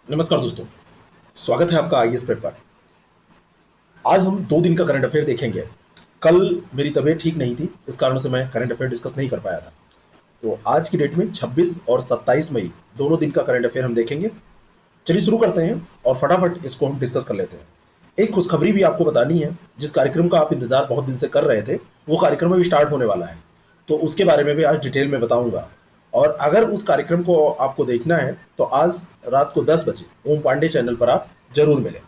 नमस्कार दोस्तों। स्वागत है आपका आईएएस प्रेप पर। आज हम 2 दिन का करंट अफेयर देखेंगे। कल मेरी तबीयत ठीक नहीं थी, इस कारण से मैं करंट अफेयर डिस्कस नहीं कर पाया था। तो आज की डेट में 26 और 27 मई दोनों दिन का करंट अफेयर हम देखेंगे। चलिए शुरू करते हैं और फटाफट इसको हम डिस्कस कर लेते हैं। एक खुशखबरी भी आपको बतानी है। जिस कार्यक्रम का आप इंतजार बहुत दिन से कर रहे थे, वो कार्यक्रम अभी स्टार्ट होने वाला है। तो उसके बारे में भी आज डिटेल में बताऊंगा। और अगर उस कार्यक्रम को आपको देखना है तो आज रात को 10 बजे ओम पांडे चैनल पर आप जरूर मिलें।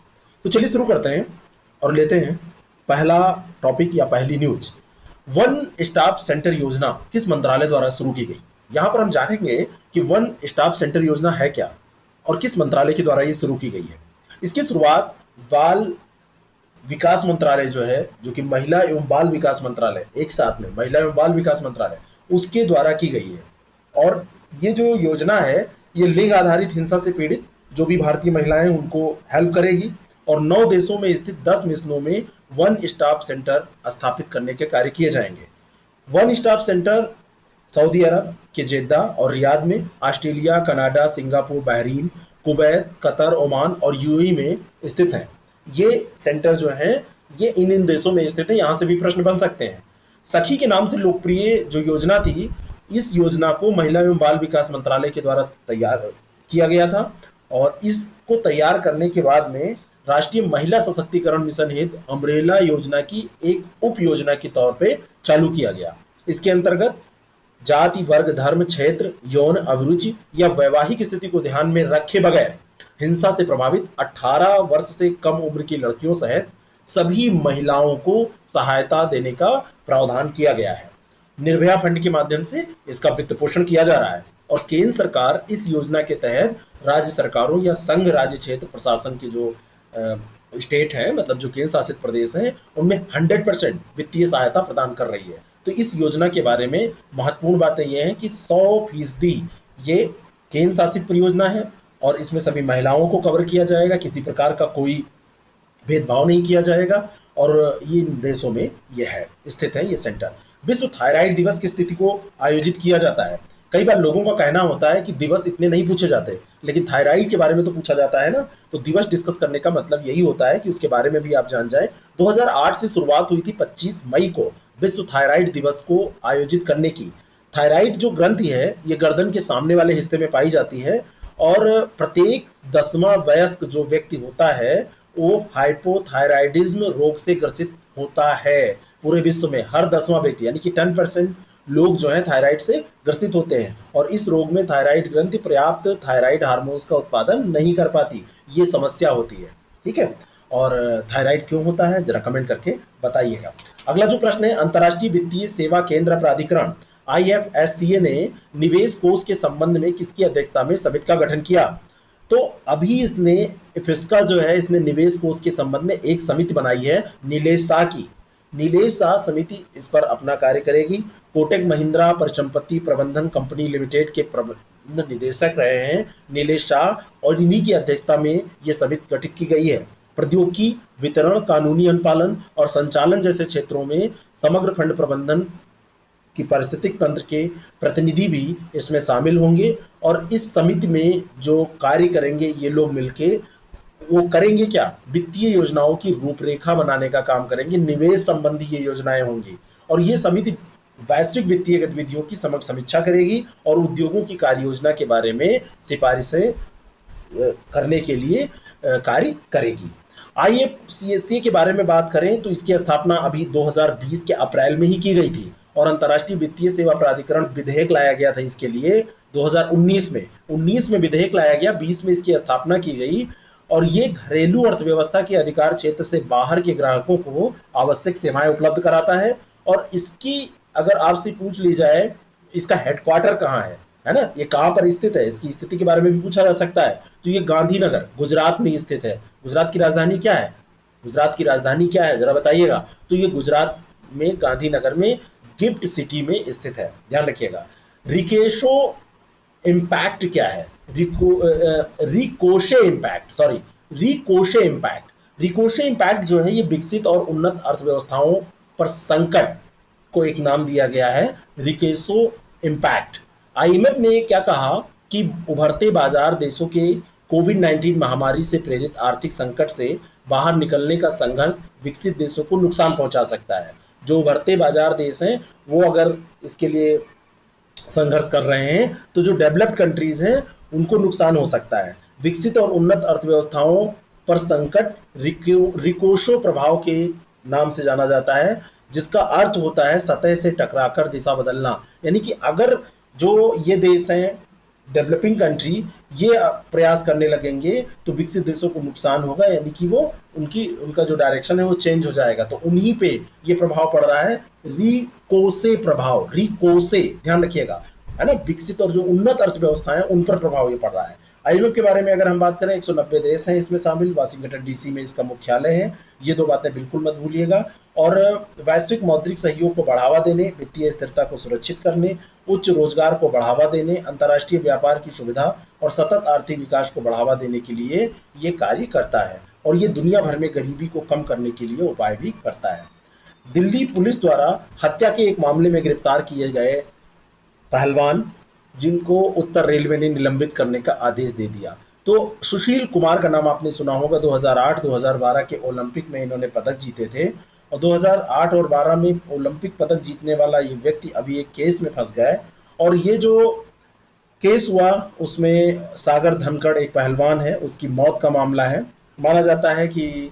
तो चलिए शुरू करते हैं और लेते हैं पहला टॉपिक या पहली न्यूज। वन स्टॉप सेंटर योजना किस मंत्रालय द्वारा शुरू की गई? यहां पर हम जानेंगे कि वन स्टॉप सेंटर योजना है क्या और किस मंत्रालय के द्वारा ये शुरू की गई है। इसकी शुरुआत बाल विकास मंत्रालय जो है, जो कि महिला एवं बाल विकास मंत्रालय, एक साथ में महिला एवं बाल विकास मंत्रालय, उसके द्वारा की गई है। और ये जो योजना है, ये लिंग आधारित हिंसा से पीड़ित जो भी भारतीय महिलाएं उनको हेल्प करेगी। और 9 देशों में स्थित 10 मिशनों में वन स्टॉप सेंटर स्थापित करने के कार्य किए जाएंगे। वन स्टॉप सेंटर सऊदी अरब के जेद्दा और रियाद में, Australia, Canada, Singapore, Bahrain, Kuwait, Qatar, Oman और यूएई में स्थित हैं। ये सेंटर जो हैं, ये इन देशों में स्थित है। यहाँ से भी प्रश्न बन सकते हैं। सखी के नाम से लोकप्रिय जो योजना थी, इस योजना को महिला एवं बाल विकास मंत्रालय के द्वारा तैयार किया गया था। और इसको तैयार करने के बाद में राष्ट्रीय महिला सशक्तिकरण मिशन हेतु अम्ब्रेला योजना की एक उप योजना के तौर पे चालू किया गया। इसके अंतर्गत जाति, वर्ग, धर्म, क्षेत्र, यौन अभिरुचि या वैवाहिक स्थिति को ध्यान में रखे बगैर हिंसा से प्रभावित 18 वर्ष से कम उम्र की लड़कियों सहित सभी महिलाओं को सहायता देने का प्रावधान किया गया है। निर्भया फंड के माध्यम से इसका वित्त पोषण किया जा रहा है। और केंद्र सरकार इस योजना के तहत राज्य सरकारों या संघ राज्य क्षेत्र प्रशासन के जो स्टेट है, मतलब जो केंद्र शासित प्रदेश हैं, उनमें 100% वित्तीय सहायता प्रदान कर रही है। तो इस योजना के बारे में महत्वपूर्ण बातें यह है कि 100% ये केंद्र शासित परियोजना है और इसमें सभी महिलाओं को कवर किया जाएगा। किसी प्रकार का कोई भेदभाव नहीं किया जाएगा। और ये इन देशों में ये है, स्थित है ये सेंटर। विश्व थायराइड दिवस की स्थिति को आयोजित किया जाता है। कई बार लोगों का कहना होता है कि दिवस इतने नहीं पूछे जाते, लेकिन थायराइड के बारे में तो पूछा जाता है ना। तो दिवस डिस्कस करने का मतलब यही होता है कि उसके बारे में भी आप जान जाएं। 2008 से शुरुआत हुई थी 25 मई को विश्व थायराइड दिवस को आयोजित करने की। थायराइड जो ग्रंथि है, ये गर्दन के सामने वाले हिस्से में पाई जाती है। और प्रत्येक 10वां वयस्क जो व्यक्ति होता है, वो हाइपोथायराइडिज्म रोग से ग्रसित होता है। पूरे विश्व में हर 10वां व्यक्ति, यानी कि 10% लोग जो है थायराइड से ग्रसित होते हैं। और इस रोग में थायराइड ग्रंथि पर्याप्त थायराइड हार्मोन्स का उत्पादन नहीं कर पाती, ये समस्या होती है। ठीक है। और थायराइड क्यों होता है, जरा कमेंट करके बताइएगा। अगला जो प्रश्न है, अंतर्राष्ट्रीय वित्तीय सेवा केंद्र प्राधिकरण IFSCA ने निवेश कोष के संबंध में किसकी अध्यक्षता में समिति का गठन किया? तो अभी इसने फिस्का जो है, इसने निवेश कोष के संबंध में एक समिति बनाई है, नीलेश शाह की। नीलेश शाह समिति इस पर अपना कार्य करेगी। कोटक महिंद्रा परिसंपत्ति प्रबंधन कंपनी लिमिटेड के प्रबंध निदेशक रहे हैं नीलेश शाह, और इन्हीं की अध्यक्षता में ये समिति गठित की गई है। प्रौद्योगिकी, वितरण, कानूनी अनुपालन और संचालन जैसे क्षेत्रों में समग्र फंड प्रबंधन कि पारिस्थितिक तंत्र के प्रतिनिधि भी इसमें शामिल होंगे। और इस समिति में जो कार्य करेंगे ये लोग मिलके, वो करेंगे क्या? वित्तीय योजनाओं की रूपरेखा बनाने का काम करेंगे। निवेश संबंधी ये योजनाएं होंगी। और ये समिति वैश्विक वित्तीय गतिविधियों की समग्र समीक्षा करेगी और उद्योगों की कार्य योजना के बारे में सिफारिशें करने के लिए कार्य करेगी। IFSCA के बारे में बात करें तो इसकी स्थापना अभी 2020 के अप्रैल में ही की गई थी। और अंतर्राष्ट्रीय वित्तीय सेवा प्राधिकरण विधेयक लाया गया था इसके लिए 2019 में। 19 में विधेयक लाया गया, 20 में इसकी स्थापना की गई। और ये घरेलू अर्थव्यवस्था के अधिकार क्षेत्र से बाहर के ग्राहकों को आवश्यक सेवाएं उपलब्ध कराता है। और इसकी अगर आपसे पूछ ली जाए इसका हेडक्वार्टर कहाँ है ना, ये कहाँ पर स्थित है, इसकी स्थिति के बारे में भी पूछा जा सकता है। तो ये गांधीनगर गुजरात में स्थित है। गुजरात की राजधानी क्या है? गुजरात की राजधानी क्या है, जरा बताइएगा। तो ये गुजरात में गांधीनगर में गिफ्ट सिटी में स्थित है, ध्यान रखिएगा। रिकेशो इम्पैक्ट क्या है? Ricochet impact, sorry, Ricochet impact. Ricochet impact जो है, ये विकसित और उन्नत अर्थव्यवस्थाओं पर संकट को एक नाम दिया गया है, रिकेशो इम्पैक्ट। IMF ने क्या कहा कि उभरते बाजार देशों के कोविड-19 महामारी से प्रेरित आर्थिक संकट से बाहर निकलने का संघर्ष विकसित देशों को नुकसान पहुंचा सकता है। जो उभरते बाजार देश हैं, वो अगर इसके लिए संघर्ष कर रहे हैं, तो जो डेवलप्ड कंट्रीज हैं उनको नुकसान हो सकता है। विकसित और उन्नत अर्थव्यवस्थाओं पर संकट रिकोशो प्रभाव के नाम से जाना जाता है, जिसका अर्थ होता है सतह से टकराकर दिशा बदलना। यानी कि अगर जो ये देश हैं डेवलपिंग कंट्री ये प्रयास करने लगेंगे तो विकसित देशों को नुकसान होगा, यानी कि वो उनका जो डायरेक्शन है वो चेंज हो जाएगा। तो उन्हीं पे ये प्रभाव पड़ रहा है, रिकोसे प्रभाव, रिकोसे ध्यान रखिएगा, है ना। विकसित और जो उन्नत अर्थव्यवस्था है उन पर प्रभाव ये पड़ रहा है। आईएमएफ के बारे में अगर हम बात करें, 190 देश हैं इसमें शामिल, वाशिंगटन डीसी में इसका मुख्यालय है। ये दो बातें बिल्कुल मत भूलिएगा। और वैश्विक मौद्रिक सहयोग को बढ़ावा देने, वित्तीय स्थिरता को सुरक्षित करने, उच्च रोजगार को बढ़ावा देने, अंतर्राष्ट्रीय व्यापार की सुविधा और सतत आर्थिक विकास को बढ़ावा देने के लिए ये कार्य करता है। और ये दुनिया भर में गरीबी को कम करने के लिए उपाय भी करता है। दिल्ली पुलिस द्वारा हत्या के एक मामले में गिरफ्तार किए गए पहलवान, जिनको उत्तर रेलवे ने निलंबित करने का आदेश दे दिया। तो सुशील कुमार का नाम आपने सुना होगा। 2008-2012 के ओलंपिक में इन्होंने पदक जीते थे, और 2008 और 12 में ओलंपिक पदक जीतने वाला ये व्यक्ति अभी एक केस में फंस गया है। और ये जो केस हुआ उसमें सागर धनखड़ एक पहलवान है, उसकी मौत का मामला है। माना जाता है कि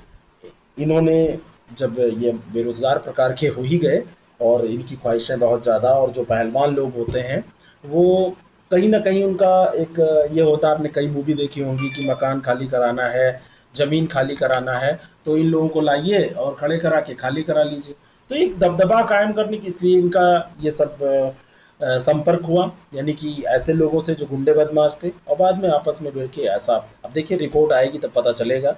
इन्होंने, जब ये बेरोजगार प्रकार के हो ही गए और इनकी ख्वाहिशें बहुत ज़्यादा, और जो पहलवान लोग होते हैं वो कहीं ना कहीं उनका एक ये होता है, आपने कई मूवी देखी होंगी कि मकान खाली कराना है, ज़मीन खाली कराना है, तो इन लोगों को लाइए और खड़े करा के खाली करा लीजिए। तो एक दबदबा कायम करने की इसलिए इनका ये सब संपर्क हुआ, यानी कि ऐसे लोगों से जो गुंडे बदमाश थे, और बाद में आपस में भिड़ के ऐसा, अब देखिए रिपोर्ट आएगी तब पता चलेगा।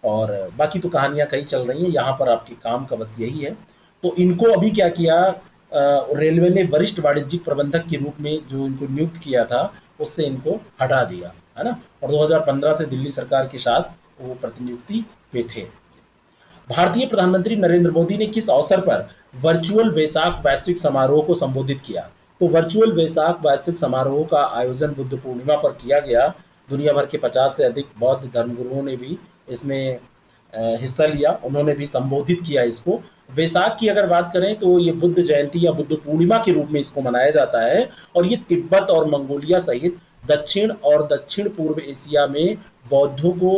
और बाकी तो कहानियाँ कई चल रही हैं, यहाँ पर आपके काम का बस यही है। तो इनको अभी क्या किया, रेलवे ने वरिष्ठ वाणिज्यिक प्रबंधक के रूप में जो इनको नियुक्त किया था उससे इनको हटा दिया, है ना। और 2015 से दिल्ली सरकार के साथ वो प्रतिनियुक्ति पे थे। भारतीय प्रधानमंत्री नरेंद्र मोदी ने किस अवसर पर वर्चुअल वैसाख वैश्विक समारोह को संबोधित किया? तो वर्चुअल वैसाख वैश्विक समारोह का आयोजन बुद्ध पूर्णिमा पर किया गया। दुनिया भर के 50 से अधिक बौद्ध धर्मगुरुओं ने भी इसमें हिस्सा लिया, उन्होंने भी संबोधित किया इसको। वैसाख की अगर बात करें तो ये बुद्ध जयंती या बुद्ध पूर्णिमा के रूप में इसको मनाया जाता है, और ये तिब्बत और मंगोलिया सहित दक्षिण और दक्षिण पूर्व एशिया में बौद्धों को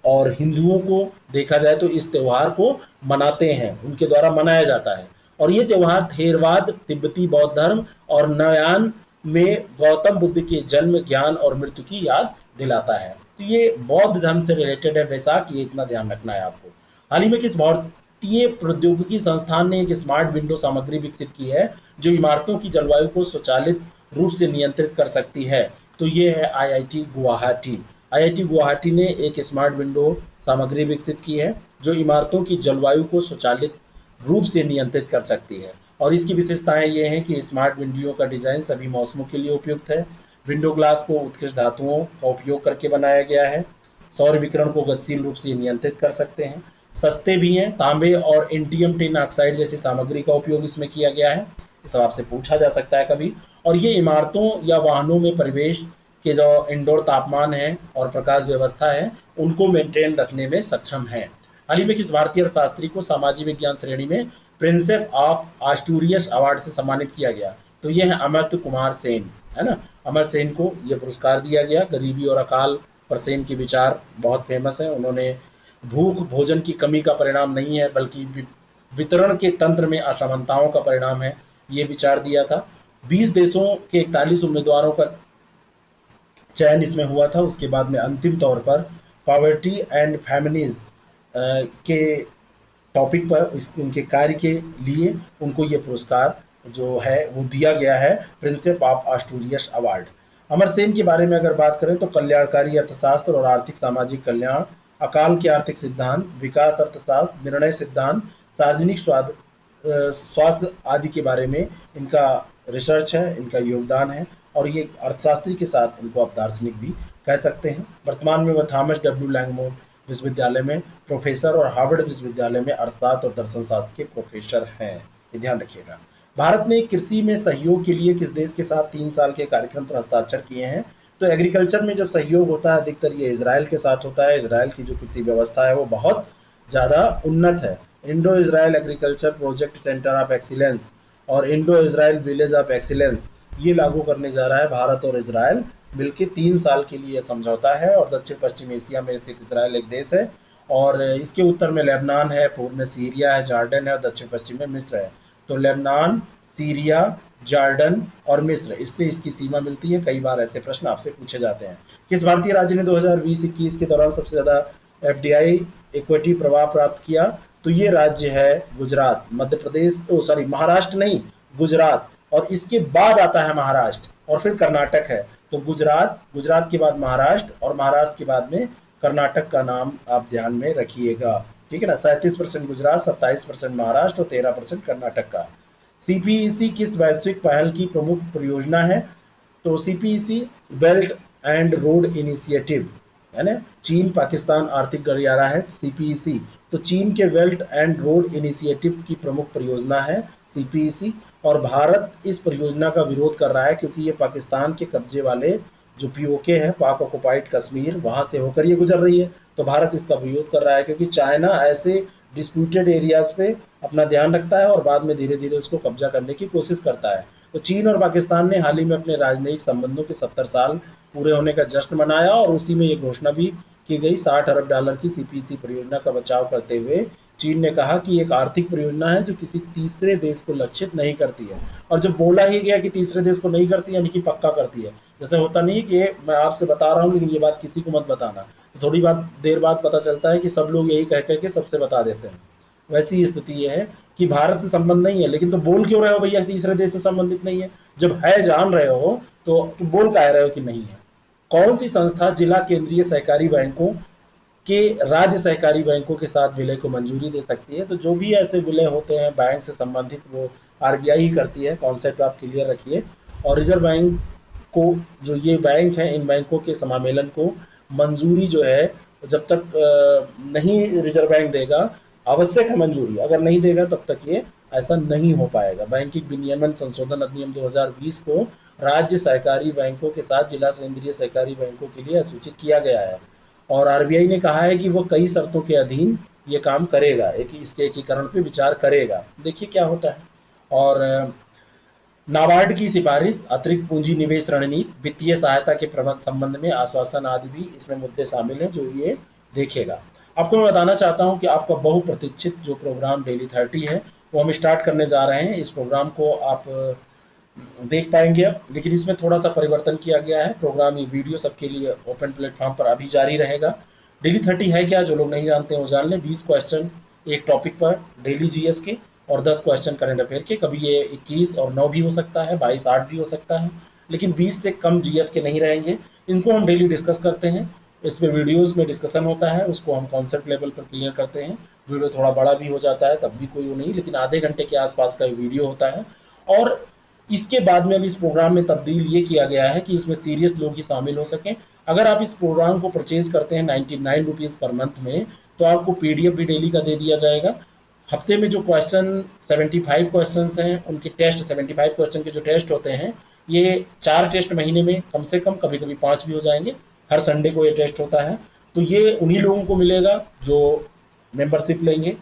और हिंदुओं को देखा जाए तो इस त्यौहार को मनाते हैं, उनके द्वारा मनाया जाता है। और ये त्यौहार थेरवाद, तिब्बती बौद्ध धर्म और नयान में गौतम बुद्ध के जन्म, ज्ञान और मृत्यु की याद दिलाता है। तो ये बौद्ध धर्म से रिलेटेड है वैसाख, ये इतना ध्यान रखना है आपको। हाल ही में किस भारतीय प्रौद्योगिकी संस्थान ने एक स्मार्ट विंडो सामग्री विकसित की है जो इमारतों की जलवायु को स्वचालित रूप से नियंत्रित कर सकती है? तो ये है आईआईटी गुवाहाटी। आईआईटी गुवाहाटी ने एक स्मार्ट विंडो सामग्री विकसित की है जो इमारतों की जलवायु को स्वचालित रूप से नियंत्रित कर सकती है। और इसकी विशेषताएं ये हैं कि स्मार्ट विंडो का डिज़ाइन सभी मौसमों के लिए उपयुक्त है। विंडो ग्लास को उत्कृष्ट धातुओं का उपयोग करके बनाया गया है। सौर विकिरण को गतिशील रूप से नियंत्रित कर सकते हैं। सस्ते भी हैं, तांबे और इंडियम टिन ऑक्साइड जैसी सामग्री का उपयोग इसमें किया गया है। ये सब आपसे पूछा जा सकता है कभी। और ये इमारतों या वाहनों में परिवेश के जो इंडोर तापमान है और प्रकाश व्यवस्था है उनको मेंटेन रखने में सक्षम है। हाल ही में किस भारतीय अर्थशास्त्री को सामाजिक विज्ञान श्रेणी में प्रिंसेप ऑफ आस्टूरियस अवार्ड से सम्मानित किया गया? तो ये है अमर्त्य कुमार सेन, है ना। अमर सेन को ये पुरस्कार दिया गया। गरीबी और अकाल पर सेन के विचार बहुत फेमस है। उन्होंने भूख भोजन की कमी का परिणाम नहीं है बल्कि वितरण के तंत्र में असमानताओं का परिणाम है, ये विचार दिया था। 20 देशों के 41 उम्मीदवारों का चयन इसमें हुआ था। उसके बाद में अंतिम तौर पर पॉवर्टी एंड फैमिलीज के टॉपिक पर उनके कार्य के लिए उनको ये पुरस्कार जो है वो दिया गया है, प्रिंसेप ऑफ आस्टूरियस अवार्ड। अमर सेन के बारे में अगर बात करें तो कल्याणकारी अर्थशास्त्र और आर्थिक सामाजिक कल्याण, अकाल के आर्थिक सिद्धांत, विकास अर्थशास्त्र, निर्णय सिद्धांत, सार्वजनिक स्वास्थ्य आदि के बारे में इनका रिसर्च है, इनका योगदान है। और ये अर्थशास्त्री के साथ इनको आप दार्शनिक भी कह सकते हैं। वर्तमान में वह थॉमस डब्ल्यू लैंगमोर विश्वविद्यालय में प्रोफेसर और हार्वर्ड विश्वविद्यालय में अर्थशास्त्र और दर्शन शास्त्र के प्रोफेसर हैं, ये ध्यान रखिएगा। भारत ने कृषि में सहयोग के लिए किस देश के साथ 3 साल के कार्यक्रम पर हस्ताक्षर किए हैं? तो एग्रीकल्चर में जब सहयोग होता है अधिकतर ये इजराइल के साथ होता है। इजराइल की जो कृषि व्यवस्था है वो बहुत ज़्यादा उन्नत है। Indo Israel agriculture project centre of excellence और Indo Israel village of excellence ये लागू करने जा रहा है भारत और इसराइल मिलकर 3 साल के लिए समझौता है। और दक्षिण पश्चिम एशिया में स्थित इसराइल एक देश है और इसके उत्तर में लेबनान है, पूर्व में सीरिया है, जॉर्डन है और दक्षिण पश्चिम में मिस्र है। तो लेबनान, सीरिया, जॉर्डन और मिस्र, इससे इसकी सीमा मिलती है। कई बार ऐसे प्रश्न आपसे पूछे जाते हैं। किस भारतीय राज्य ने 2020-21 के दौरान सबसे ज़्यादा एफडीआई इक्विटी प्रवाह प्राप्त किया? तो ये राज्य है गुजरात। मध्य प्रदेश, सॉरी, महाराष्ट्र नहीं, गुजरात, और इसके बाद आता है महाराष्ट्र और फिर कर्नाटक है। तो गुजरात, गुजरात के बाद महाराष्ट्र और महाराष्ट्र के बाद में कर्नाटक का नाम आप ध्यान में रखिएगा, ठीक है ना। 37% गुजरात, 27% महाराष्ट्र और 13% कर्नाटक का। सीपीईसी किस वैश्विक पहल की प्रमुख परियोजना है? तो CPEC belt and road initiative है ना। चीन पाकिस्तान आर्थिक गलियारा है सीपीईसी, तो चीन के बेल्ट एंड रोड इनिशिएटिव की प्रमुख परियोजना है सीपीईसी। और भारत इस परियोजना का विरोध कर रहा है क्योंकि ये पाकिस्तान के कब्जे वाले जो पीओके है, पाक ऑक्युपाइड कश्मीर, वहाँ से होकर ये गुजर रही है। तो भारत इसका विरोध कर रहा है क्योंकि चाइना ऐसे डिस्प्यूटेड एरियाज पे अपना ध्यान रखता है और बाद में धीरे धीरे उसको कब्जा करने की कोशिश करता है। तो चीन और पाकिस्तान ने हाल ही में अपने राजनयिक संबंधों के 70 साल पूरे होने का जश्न मनाया और उसी में ये घोषणा भी की गई। $60 अरब की सीपीसी परियोजना का बचाव करते हुए चीन ने कहा कि एक आर्थिक परियोजना है जो किसी तीसरे देश को लक्षित नहीं करती है। और जब बोला ही गया कि तीसरे देश को नहीं करती यानी कि पक्का करती है। जैसे होता नहीं कि मैं आपसे बता रहा हूँ लेकिन ये बात किसी को मत बताना, तो थोड़ी बात देर बाद पता चलता है कि सब लोग यही कह कह के सबसे बता देते हैं। वैसी स्थिति ये है कि भारत से संबंध नहीं है, लेकिन तो बोल क्यों रहे हो भैया तीसरे देश से संबंधित नहीं है? जब है जान रहे हो तो बोल कह रहे हो कि नहीं है? कौन सी संस्था जिला केंद्रीय सहकारी बैंकों के राज्य सहकारी बैंकों के साथ विलय को मंजूरी दे सकती है? तो जो भी ऐसे विलय होते हैं बैंक से संबंधित वो आरबीआई ही करती है। कॉन्सेप्ट आप क्लियर रखिए। और रिजर्व बैंक को, जो ये बैंक हैं, इन बैंकों के समामेलन को मंजूरी जो है जब तक नहीं रिजर्व बैंक देगा, आवश्यक है मंजूरी, अगर नहीं देगा तब तक ये ऐसा नहीं हो पाएगा। बैंकिंग विनियमन संशोधन अधिनियम 2020 को राज्य सहकारी बैंकों के साथ जिला केंद्रीय सहकारी बैंकों के लिए सूचित किया गया है और आरबीआई ने कहा है कि वो कई शर्तों के अधीन ये काम करेगा, इसके एकीकरण पे विचार करेगा। देखिए क्या होता है। और नाबार्ड की सिफारिश, अतिरिक्त पूंजी निवेश रणनीति, वित्तीय सहायता के प्रबंध संबंध में आश्वासन आदि भी इसमें मुद्दे शामिल हैं जो ये देखेगा। आपको मैं बताना चाहता हूं कि आपका बहुप्रतीक्षित जो प्रोग्राम डेली 30 है वो हम स्टार्ट करने जा रहे हैं। इस प्रोग्राम को आप देख पाएंगे अब, लेकिन इसमें थोड़ा सा परिवर्तन किया गया है। प्रोग्राम, ये वीडियो सबके लिए ओपन प्लेटफॉर्म पर अभी जारी रहेगा। डेली 30 है क्या, जो लोग नहीं जानते हैं वो जान लें। 20 क्वेश्चन एक टॉपिक पर डेली जीएस के और 10 क्वेश्चन करंट अफेयर के। कभी ये 21 और 9 भी हो सकता है, 22, 8 भी हो सकता है, लेकिन 20 से कम जीएस के नहीं रहेंगे। इनको हम डेली डिस्कस करते हैं। इसमें वीडियोस में डिस्कशन होता है, उसको हम कॉन्सेप्ट लेवल पर क्लियर करते हैं। वीडियो थोड़ा बड़ा भी हो जाता है तब भी कोई वो नहीं, लेकिन आधे घंटे के आसपास का वीडियो होता है। और इसके बाद में अब इस प्रोग्राम में तब्दील ये किया गया है कि इसमें सीरियस लोग ही शामिल हो सकें। अगर आप इस प्रोग्राम को परचेज करते हैं 99 रुपीज़ पर मंथ में, तो आपको पीडीएफ भी डेली का दे दिया जाएगा। हफ्ते में जो क्वेश्चन 75 क्वेश्चंस हैं उनके टेस्ट, 75 क्वेश्चन के जो टेस्ट होते हैं, ये 4 टेस्ट महीने में कम से कम, कभी कभी 5 भी हो जाएंगे। हर संडे को ये टेस्ट होता है। तो ये उन्हीं लोगों को मिलेगा जो मेंबरशिप लेंगे,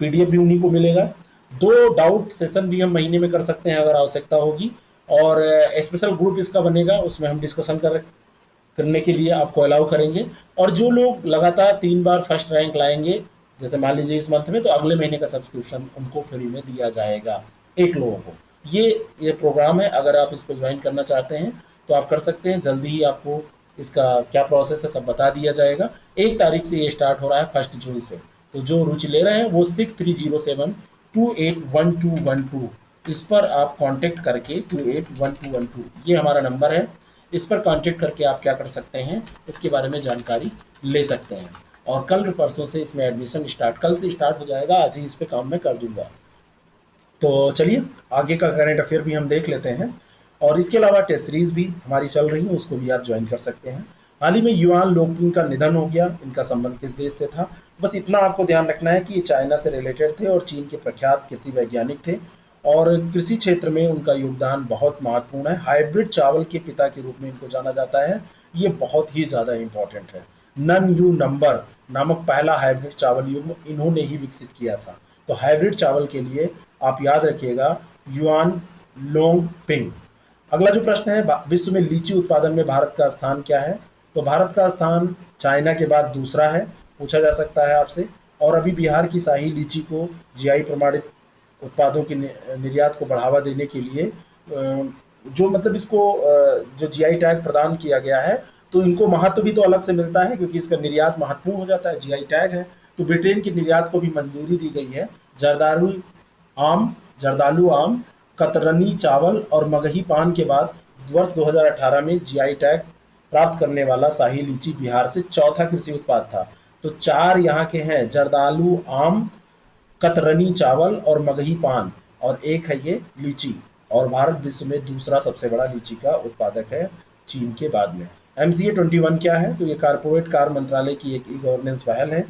पीडीएफ भी उन्हीं को मिलेगा। 2 डाउट सेशन भी हम महीने में कर सकते हैं अगर आवश्यकता होगी। और स्पेशल ग्रुप इसका बनेगा, उसमें हम डिस्कशन करने के लिए आपको अलाउ करेंगे। और जो लोग लगातार 3 बार फर्स्ट रैंक लाएंगे, जैसे मान लीजिए इस मंथ में, तो अगले महीने का सब्सक्रिप्शन उनको फ्री में दिया जाएगा, एक लोगों को। ये प्रोग्राम है। अगर आप इसको ज्वाइन करना चाहते हैं तो आप कर सकते हैं। जल्दी ही आपको इसका क्या प्रोसेस है सब बता दिया जाएगा। 1 तारीख से ये स्टार्ट हो रहा है, 1 जून से। तो जो रुचि ले रहे हैं वो 6307281212 इस पर आप कांटेक्ट करके, 281212 ये हमारा नंबर है, इस पर कांटेक्ट करके आप क्या कर सकते हैं, इसके बारे में जानकारी ले सकते हैं। और कल परसों से इसमें एडमिशन कल से स्टार्ट हो जाएगा। आज ही इस पर काम मैं कर दूंगा। तो चलिए आगे का करंट अफेयर भी हम देख लेते हैं। और इसके अलावा टेस्ट सीरीज भी हमारी चल रही है, उसको भी आप ज्वाइन कर सकते हैं। हाल ही में युआन लोकिंग का निधन हो गया। इनका संबंध किस देश से था? बस इतना आपको ध्यान रखना है कि ये चाइना से रिलेटेड थे और चीन के प्रख्यात कृषि वैज्ञानिक थे। और कृषि क्षेत्र में उनका योगदान बहुत महत्वपूर्ण है। हाइब्रिड चावल के पिता के रूप में इनको जाना जाता है। ये बहुत ही ज़्यादा इम्पोर्टेंट है। नन यू नंबर नामक पहला हाइब्रिड चावल युग्म इन्होंने ही विकसित किया था। तो हाइब्रिड चावल के लिए आप याद रखिएगा युआन लोंग पिंग। अगला जो प्रश्न है, विश्व में लीची उत्पादन में भारत का स्थान क्या है? तो भारत का स्थान चाइना के बाद दूसरा है, पूछा जा सकता है आपसे। और अभी बिहार की शाही लीची को जीआई प्रमाणित उत्पादों के निर्यात को बढ़ावा देने के लिए जो मतलब इसको जो जीआई टैग प्रदान किया गया है, तो इनको महत्व भी तो अलग से मिलता है क्योंकि इसका निर्यात महत्वपूर्ण हो जाता है, जीआई टैग है। तो ब्रिटेन की निर्यात को भी मंजूरी दी गई है। जर्दालू आम, कतरनी चावल और मगही पान के बाद वर्ष 2018 में जीआई टैग प्राप्त करने वाला शाही लीची बिहार से चौथा कृषि उत्पाद था। तो चार यहाँ के हैं, जर्दालू आम, कतरनी चावल और मगही पान, और एक है ये लीची। और भारत विश्व में दूसरा सबसे बड़ा लीची का उत्पादक है चीन के बाद में। MCA 21 क्या है? तो ये कारपोरेट कार्य मंत्रालय की एक ई गवर्नेंस पहल है।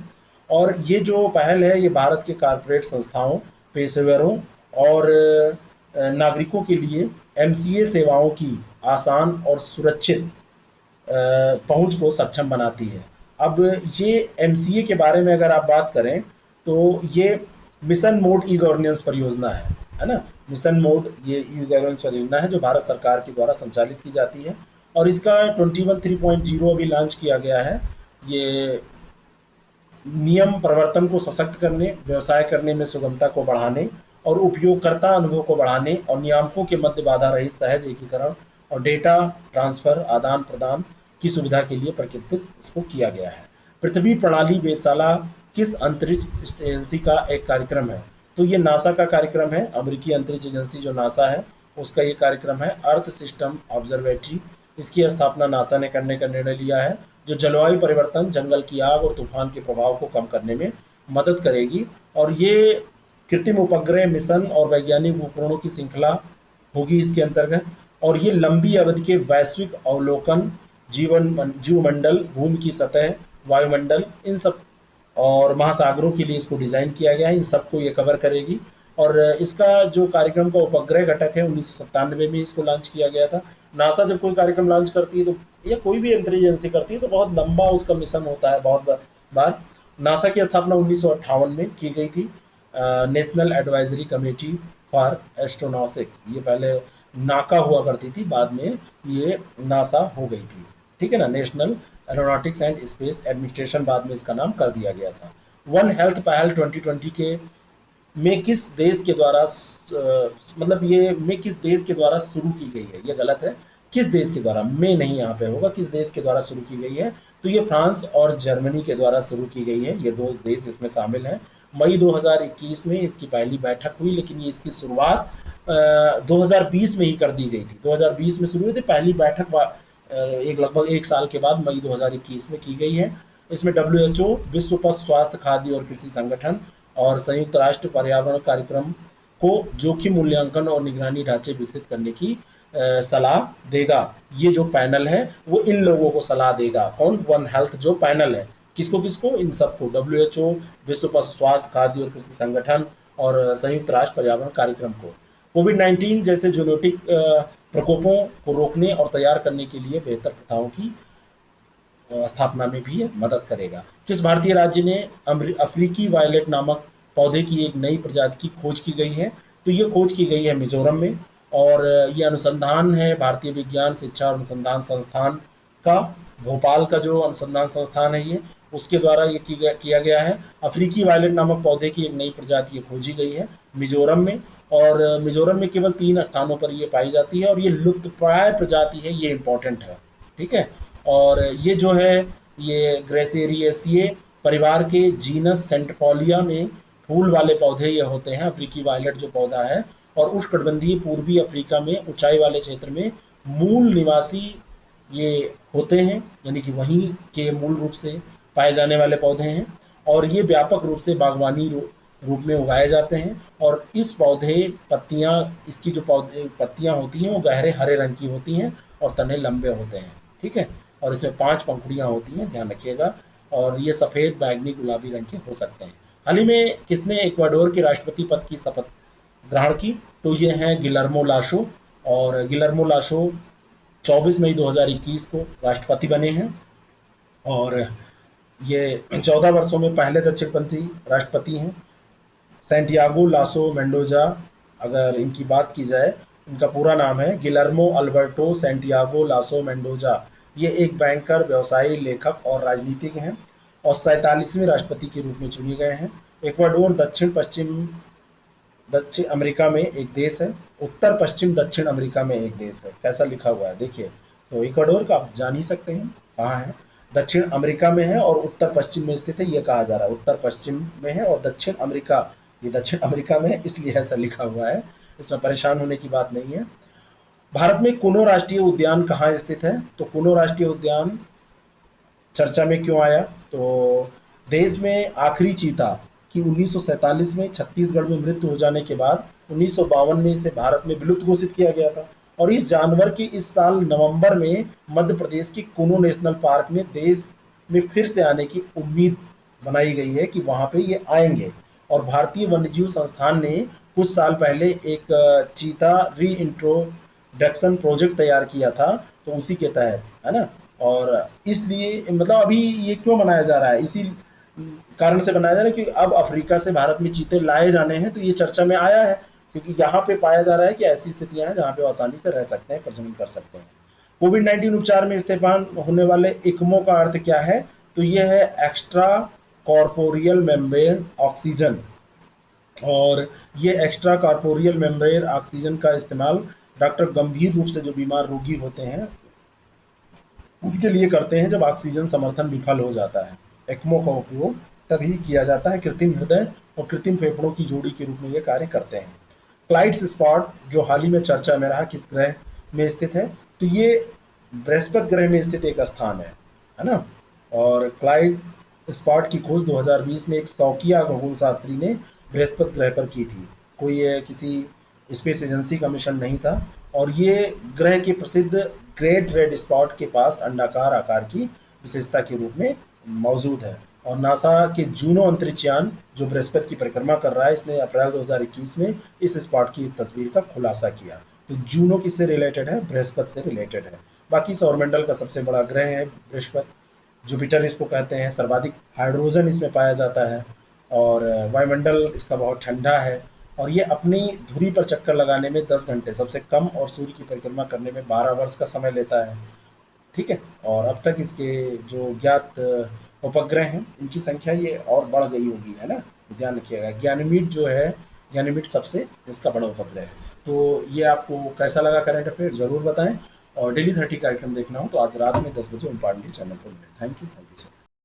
और ये जो पहल है ये भारत के कारपोरेट संस्थाओं, पेशेवरों और नागरिकों के लिए MCA सेवाओं की आसान और सुरक्षित पहुंच को सक्षम बनाती है। अब ये MCA के बारे में अगर आप बात करें तो ये मिशन मोड ई गवर्नेंस परियोजना है ना। मिशन मोड ये ई गवर्नेंस परियोजना है जो भारत सरकार के द्वारा संचालित की जाती है। और इसका 21 3.0 अभी लॉन्च किया गया है। ये नियम प्रवर्तन को सशक्त करने, व्यवसाय करने में सुगमता को बढ़ाने और उपयोगकर्ता अनुभव को बढ़ाने और नियामकों के मध्य बाधा रहित सहज एकीकरण और डेटा ट्रांसफर आदान प्रदान की सुविधा के लिए प्रकृतित इसको किया गया है। पृथ्वी प्रणाली वेधशाला किस अंतरिक्ष एजेंसी का एक कार्यक्रम है? तो ये नासा का कार्यक्रम है। अमेरिकी अंतरिक्ष एजेंसी जो नासा है उसका ये कार्यक्रम है। अर्थ सिस्टम ऑब्जर्वेटरी, इसकी स्थापना नासा ने करने का निर्णय लिया है, जो जलवायु परिवर्तन, जंगल की आग और तूफान के प्रभाव को कम करने में मदद करेगी। और ये कृत्रिम उपग्रह मिशन और वैज्ञानिक उपकरणों की श्रृंखला होगी इसके अंतर्गत। और ये लंबी अवधि के वैश्विक अवलोकन, जीवमंडल, भूमि की सतह, वायुमंडल, इन सब और महासागरों के लिए इसको डिज़ाइन किया गया है। इन सबको ये कवर करेगी। और इसका जो कार्यक्रम का उपग्रह घटक है 1997 में इसको लॉन्च किया गया था। नासा जब कोई कार्यक्रम लॉन्च करती है तो या कोई भी अंतरिक्ष एजेंसी करती है तो बहुत लंबा उसका मिशन होता है। बहुत बार नासा की स्थापना 1958 में की गई थी। National advisory committee for astronautics, ये पहले नाका हुआ करती थी, बाद में ये नासा हो गई थी। ठीक है ना, national aeronautics and space administration बाद में इसका नाम कर दिया गया था। वन हेल्थ पहल 2020 के में किस देश के द्वारा मतलब ये में किस देश के द्वारा शुरू की गई है? ये गलत है, किस देश के द्वारा, में नहीं यहाँ पे होगा, किस देश के द्वारा शुरू की गई है? तो ये फ्रांस और जर्मनी के द्वारा शुरू की गई है। ये दो देश इसमें शामिल हैं। मई 2021 में इसकी पहली बैठक हुई, लेकिन ये इसकी शुरुआत 2020 में ही कर दी गई थी। 2020 में शुरू हुई थी, पहली बैठक एक लगभग 1 साल के बाद मई 2021 में की गई है। इसमें WHO, विश्व पशु स्वास्थ्य, खाद्य और कृषि संगठन और संयुक्त राष्ट्र पर्यावरण कार्यक्रम को जोखिम मूल्यांकन और निगरानी ढांचे विकसित करने की सलाह देगा। ये जो पैनल है वो इन लोगों को सलाह देगा। कौन? वन हेल्थ जो पैनल है, किसको किसको? इन सबको, WHO, विश्व पशु स्वास्थ्य, खाद्य और कृषि संगठन और संयुक्त राष्ट्र पर्यावरण कार्यक्रम को। कोविड-19 जैसे जूनोटिक प्रकोपों को रोकने और तैयार करने के लिए बेहतर प्रथाओं की स्थापना में भी मदद करेगा। किस भारतीय राज्य ने अफ्रीकी वायलेट नामक पौधे की एक नई प्रजाति की खोज की गई है? तो ये खोज की गई है मिजोरम में। और ये अनुसंधान है भारतीय विज्ञान शिक्षा और अनुसंधान संस्थान का, भोपाल का जो अनुसंधान संस्थान है ये, उसके द्वारा ये किया गया है। अफ्रीकी वायलेट नामक पौधे की एक नई प्रजाति खोजी गई है मिजोरम में। और मिजोरम में केवल 3 स्थानों पर ये पाई जाती है और ये लुप्तप्राय प्रजाति है, ये इंपॉर्टेंट है। ठीक है। और ये जो है ये ग्रेसेरियेसिए परिवार के जीनस सेंटफोलिया में फूल वाले पौधे ये होते हैं, अफ्रीकी वायलेट जो पौधा है। और उष्णकटिबंधीय पूर्वी अफ्रीका में ऊंचाई वाले क्षेत्र में मूल निवासी ये होते हैं, यानी कि वहीं के मूल रूप से पाए जाने वाले पौधे हैं। और ये व्यापक रूप से बागवानी रूप में उगाए जाते हैं। और इस पौधे पत्तियां, इसकी जो पौधे पत्तियां होती हैं वो गहरे हरे रंग की होती हैं और तने लंबे होते हैं। ठीक है। और इसमें 5 पंखुड़ियाँ होती हैं, ध्यान रखिएगा। और ये सफ़ेद, बैगनी, गुलाबी रंग के हो सकते हैं। हाल ही में किसने इक्वाडोर के राष्ट्रपति पद की शपथ ग्रहण की। तो ये हैं गिलर्मो लाशो, और गिलर्मो लाशो 24 मई 2021 को राष्ट्रपति बने हैं, और ये 14 वर्षों में पहले दक्षिणपंथी राष्ट्रपति हैं। सैंटियागो लासो मेंडोजा, अगर इनकी बात की जाए, इनका पूरा नाम है Guillermo Alberto Santiago lasso Mendoza. ये एक बैंकर, व्यवसायी, लेखक और राजनीतिज्ञ हैं, और 47वें राष्ट्रपति के रूप में चुने गए हैं। इक्वाडोर दक्षिण अमेरिका में एक देश है, उत्तर पश्चिम दक्षिण अमेरिका में एक देश है। कैसा लिखा हुआ है देखिए। तो इक्वाडोर का आप जान ही सकते हैं कहाँ है, दक्षिण अमेरिका में है और उत्तर पश्चिम में स्थित है, ये कहा जा रहा है उत्तर पश्चिम में है, और दक्षिण अमेरिका, ये दक्षिण अमेरिका में है, इसलिए ऐसा लिखा हुआ है, इसमें परेशान होने की बात नहीं है। भारत में कुनो राष्ट्रीय उद्यान कहाँ स्थित है? तो कुनो राष्ट्रीय उद्यान चर्चा में क्यों आया? तो देश में आखिरी चीता की 1947 में छत्तीसगढ़ में मृत्यु हो जाने के बाद 1952 में इसे भारत में विलुप्त घोषित किया गया था, और इस जानवर की इस साल नवंबर में मध्य प्रदेश के कुनो नेशनल पार्क में देश में फिर से आने की उम्मीद बनाई गई है कि वहां पे ये आएंगे। और भारतीय वन्यजीव संस्थान ने कुछ साल पहले एक चीता री इंट्रोडक्शन प्रोजेक्ट तैयार किया था, तो उसी के तहत है ना। और इसलिए मतलब अभी ये क्यों मनाया जा रहा है, इसी कारण से बनाया जा रहा है कि अब अफ्रीका से भारत में चीते लाए जाने हैं, तो ये चर्चा में आया है, क्योंकि यहाँ पे पाया जा रहा है कि ऐसी स्थितियां हैं जहाँ पे वो आसानी से रह सकते हैं, प्रजनन कर सकते हैं। कोविड-19 उपचार में इस्तेमाल होने वाले इक्मो का अर्थ क्या है? तो ये है एक्स्ट्रा कॉर्पोरियल मेम्ब्रेन ऑक्सीजन, और ये एक्स्ट्रा कॉर्पोरियल मेम्ब्रेन ऑक्सीजन का इस्तेमाल डॉक्टर गंभीर रूप से जो बीमार रोगी होते हैं उनके लिए करते हैं, जब ऑक्सीजन समर्थन विफल हो जाता है। एक्मो का उपयोग तभी किया जाता है, कृत्रिम हृदय और कृत्रिम फेफड़ों की जोड़ी के रूप में ये कार्य करते हैं। क्लाइड्स स्पॉट जो हाल ही में चर्चा में रहा, किस ग्रह में स्थित है? तो ये बृहस्पति ग्रह में स्थित एक स्थान है ना। और क्लाइड स्पॉट की खोज 2020 में एक शौकिया खगोल शास्त्री ने बृहस्पति ग्रह पर की थी। कोई किसी स्पेस एजेंसी का मिशन नहीं था, और ये ग्रह के प्रसिद्ध ग्रेट रेड स्पॉट के पास अंडाकार आकार की विशेषता के रूप में मौजूद है। और नासा के जूनो अंतरिक्ष यान जो बृहस्पति की परिक्रमा कर रहा है, इसने अप्रैल 2021 में इस स्पॉट की एक तस्वीर का खुलासा किया। तो जूनो किससे रिलेटेड है? बृहस्पति से रिलेटेड है। बाकी सौरमंडल का सबसे बड़ा ग्रह है बृहस्पति, जुपिटर इसको कहते हैं, सर्वाधिक हाइड्रोजन इसमें पाया जाता है, और वायुमंडल इसका बहुत ठंडा है, और ये अपनी धुरी पर चक्कर लगाने में 10 घंटे सबसे कम, और सूर्य की परिक्रमा करने में 12 वर्ष का समय लेता है। ठीक है। और अब तक इसके जो ज्ञात उपग्रह हैं, इनकी संख्या ये और बढ़ गई होगी, है ना। ध्यान रखिएगा, ज्ञानमीड जो है, ज्ञानमीड सबसे इसका बड़ा उपग्रह है। तो ये आपको कैसा लगा करंट अफेयर ज़रूर बताएं, और डेली 30 कार्यक्रम देखना हो तो आज रात में 10 बजे ओम पांडे चैनल पर मिलें। Thank you sir.